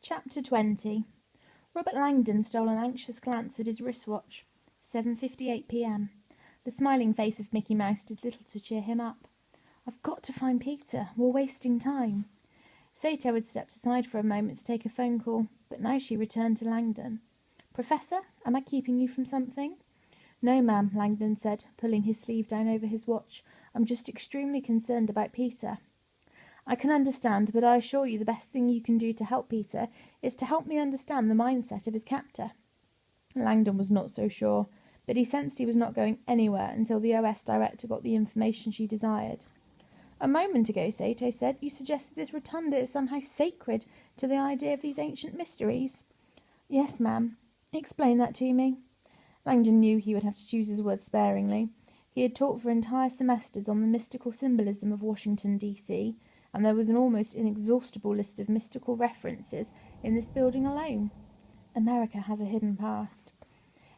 Chapter 20. Robert Langdon stole an anxious glance at his wristwatch. 7:58 p.m. The smiling face of Mickey Mouse did little to cheer him up. "I've got to find Peter. We're wasting time." Sato had stepped aside for a moment to take a phone call, but now she returned to Langdon. "Professor, am I keeping you from something?" "No, ma'am," Langdon said, pulling his sleeve down over his watch. "I'm just extremely concerned about Peter." "I can understand, but I assure you the best thing you can do to help Peter is to help me understand the mindset of his captor." Langdon was not so sure, but he sensed he was not going anywhere until the OS director got the information she desired. "A moment ago," Sato said, "you suggested this rotunda is somehow sacred to the idea of these ancient mysteries." "Yes, ma'am." "Explain that to me." Langdon knew he would have to choose his words sparingly. He had taught for entire semesters on the mystical symbolism of Washington, D.C., and there was an almost inexhaustible list of mystical references in this building alone. America has a hidden past.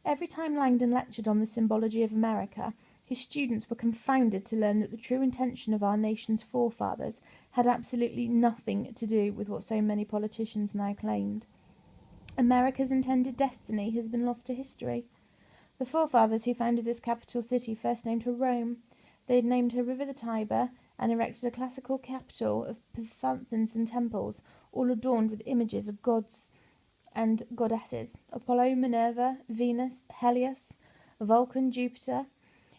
Every time Langdon lectured on the symbology of America, his students were confounded to learn that the true intention of our nation's forefathers had absolutely nothing to do with what so many politicians now claimed. America's intended destiny has been lost to history. The forefathers who founded this capital city first named her Rome. They had named her River the Tiber, and erected a classical capital of fountains and temples, all adorned with images of gods and goddesses: Apollo, Minerva, Venus, Helios, Vulcan, Jupiter.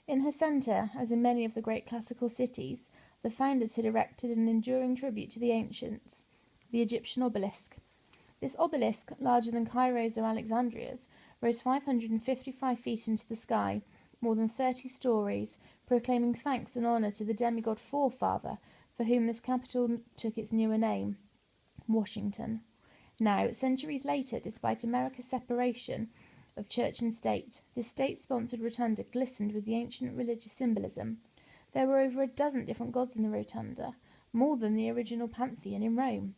In her centre, as in many of the great classical cities, the founders had erected an enduring tribute to the ancients, the Egyptian obelisk. This obelisk, larger than Cairo's or Alexandria's, rose 555 feet into the sky, more than 30 stories, proclaiming thanks and honour to the demigod forefather for whom this capital took its newer name, Washington. Now, centuries later, despite America's separation of church and state, this state-sponsored rotunda glistened with the ancient religious symbolism. There were over a dozen different gods in the rotunda, more than the original pantheon in Rome.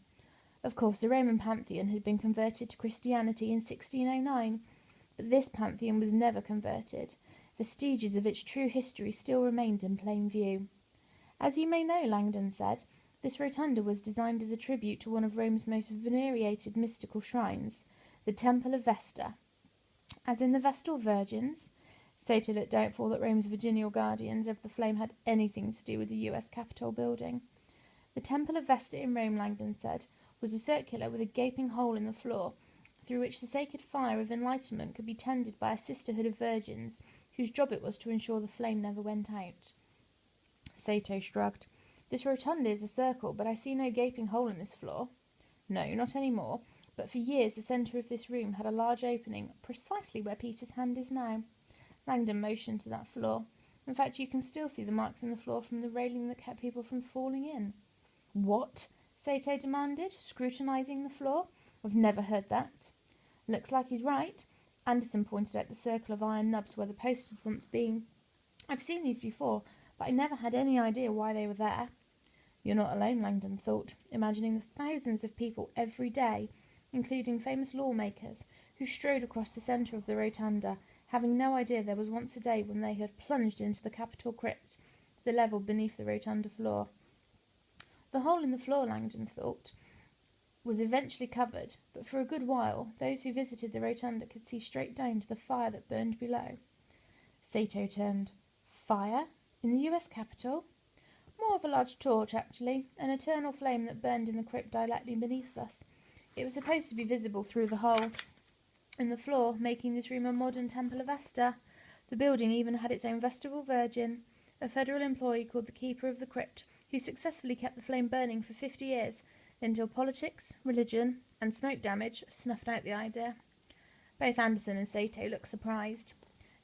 Of course, the Roman pantheon had been converted to Christianity in 1609, but this pantheon was never converted. Vestiges of its true history still remained in plain view. "As you may know," Langdon said, "this rotunda was designed as a tribute to one of Rome's most venerated mystical shrines, the Temple of Vesta." "As in the Vestal Virgins?" Sato looked doubtful that Rome's virginal guardians of the flame had anything to do with the U.S. Capitol building. "The Temple of Vesta in Rome," Langdon said, "was a circular with a gaping hole in the floor, through which the sacred fire of enlightenment could be tended by a sisterhood of virgins whose job it was to ensure the flame never went out." Sato shrugged. "This rotunda is a circle, but I see no gaping hole in this floor." "No, not any more, but for years the centre of this room had a large opening, precisely where Peter's hand is now." Langdon motioned to that floor. "In fact, you can still see the marks in the floor from the railing that kept people from falling in." "What?" Sato demanded, scrutinising the floor. "I've never heard that." "Looks like he's right." Anderson pointed out the circle of iron nubs where the post had once been. "I've seen these before, but I never had any idea why they were there." "You're not alone," Langdon thought, imagining the thousands of people every day, including famous lawmakers, who strode across the centre of the rotunda, having no idea there was once a day when they had plunged into the Capitol crypt, the level beneath the rotunda floor. The hole in the floor, Langdon thought, was eventually covered, but for a good while those who visited the rotunda could see straight down to the fire that burned below. Sato turned. "Fire? In the U.S. Capitol?" "More of a large torch, actually, an eternal flame that burned in the crypt directly beneath us. It was supposed to be visible through the hole in the floor, making this room a modern Temple of Vesta. The building even had its own Vestal Virgin, a federal employee called the Keeper of the Crypt, who successfully kept the flame burning for 50 years, until politics, religion, and smoke damage snuffed out the idea." Both Anderson and Sato looked surprised.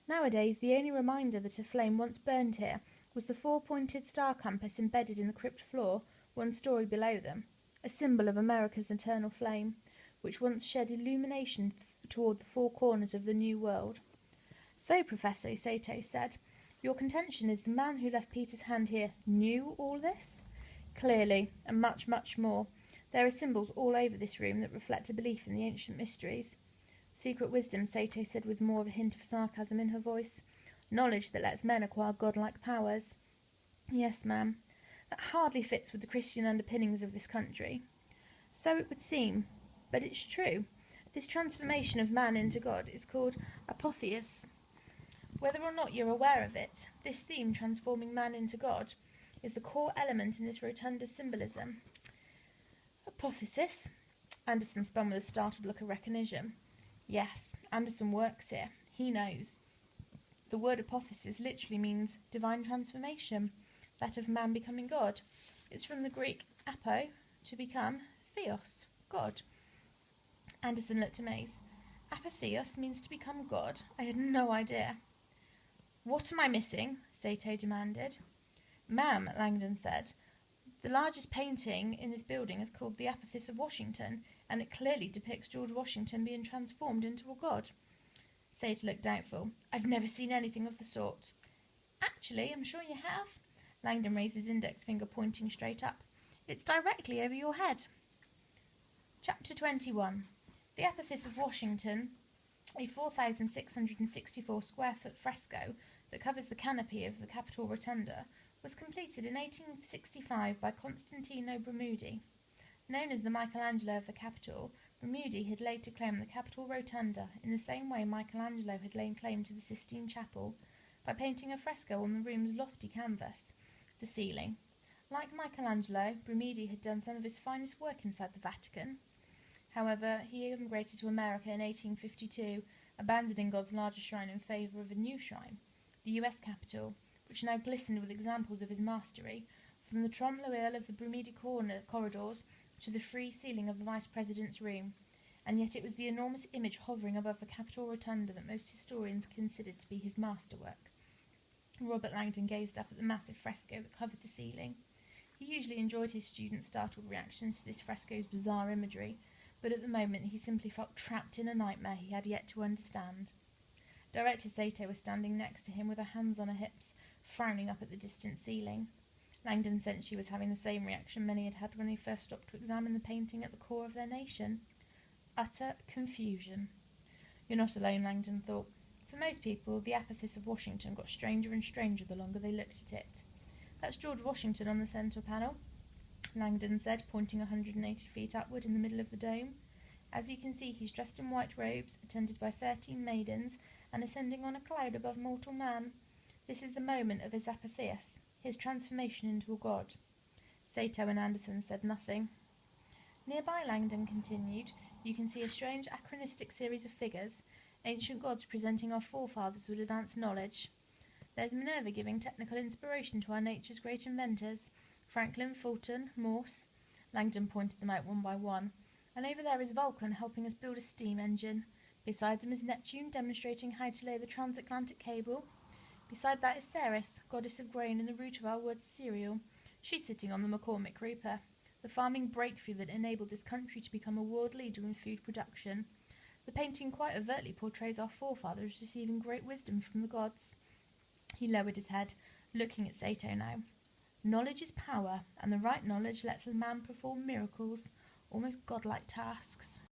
Nowadays, the only reminder that a flame once burned here was the four-pointed star compass embedded in the crypt floor 1 story below them, a symbol of America's eternal flame, which once shed illumination toward the four corners of the New World. "So, Professor," Sato said, "your contention is the man who left Peter's hand here knew all this?" "Clearly, and much, much more. There are symbols all over this room that reflect a belief in the ancient mysteries." "Secret wisdom," Sato said with more of a hint of sarcasm in her voice. "Knowledge that lets men acquire godlike powers." "Yes, ma'am. That hardly fits with the Christian underpinnings of this country." "So it would seem. But it's true. This transformation of man into God is called apotheos. Whether or not you're aware of it, this theme, transforming man into God, is the core element in this rotunda symbolism. Apotheosis? Anderson spun with a startled look of recognition. Yes, Anderson works here. He knows. The word apotheosis literally means divine transformation, that of man becoming God. It's from the Greek apo, to become, theos, God. Anderson looked amazed. Apotheos means to become God? I had no idea. What am I missing? Sato demanded. Ma'am, Langdon said, the largest painting in this building is called The Apotheosis of Washington, and it clearly depicts George Washington being transformed into a god. Sato looked doubtful. I've never seen anything of the sort. Actually, I'm sure you have. Langdon raised his index finger, pointing straight up. It's directly over your head. Chapter 21. The Apotheosis of Washington, a 4,664 square foot fresco that covers the canopy of the Capitol Rotunda, was completed in 1865 by Constantino Bramudi. Known as the Michelangelo of the Capitol, Bramudi had later claimed the Capitol Rotunda in the same way Michelangelo had laid claim to the Sistine Chapel, by painting a fresco on the room's lofty canvas, the ceiling. Like Michelangelo, Bramudi had done some of his finest work inside the Vatican. However, he emigrated to America in 1852, abandoning God's largest shrine in favour of a new shrine, the US Capitol, which now glistened with examples of his mastery, from the trompe l'oeil of the Bramudi corridors to the free ceiling of the Vice President's room, and yet it was the enormous image hovering above the Capitol Rotunda that most historians considered to be his masterwork. Robert Langdon gazed up at the massive fresco that covered the ceiling. He usually enjoyed his students' startled reactions to this fresco's bizarre imagery, but at the moment he simply felt trapped in a nightmare he had yet to understand. Director Sato was standing next to him with her hands on her hips, frowning up at the distant ceiling. Langdon sensed she was having the same reaction many had had when they first stopped to examine the painting at the core of their nation. Utter confusion. You're not alone, Langdon thought. For most people, the Apotheosis of Washington got stranger and stranger the longer they looked at it. That's George Washington on the centre panel, Langdon said, pointing 180 feet upward in the middle of the dome. As you can see, he's dressed in white robes, attended by 13 maidens, and ascending on a cloud above mortal man. This is the moment of his apotheosis, his transformation into a god. Sato and Anderson said nothing. Nearby, Langdon continued, you can see a strange anachronistic series of figures, ancient gods presenting our forefathers with advanced knowledge. There's Minerva giving technical inspiration to our nature's great inventors, Franklin, Fulton, Morse. Langdon pointed them out one by one. And over there is Vulcan helping us build a steam engine. Beside them is Neptune demonstrating how to lay the transatlantic cable. Beside that is Ceres, goddess of grain and the root of our word cereal. She's sitting on the McCormick Reaper, the farming breakthrough that enabled this country to become a world leader in food production. The painting quite overtly portrays our forefathers receiving great wisdom from the gods. He lowered his head, looking at Sato now. Knowledge is power, and the right knowledge lets a man perform miracles, almost godlike tasks.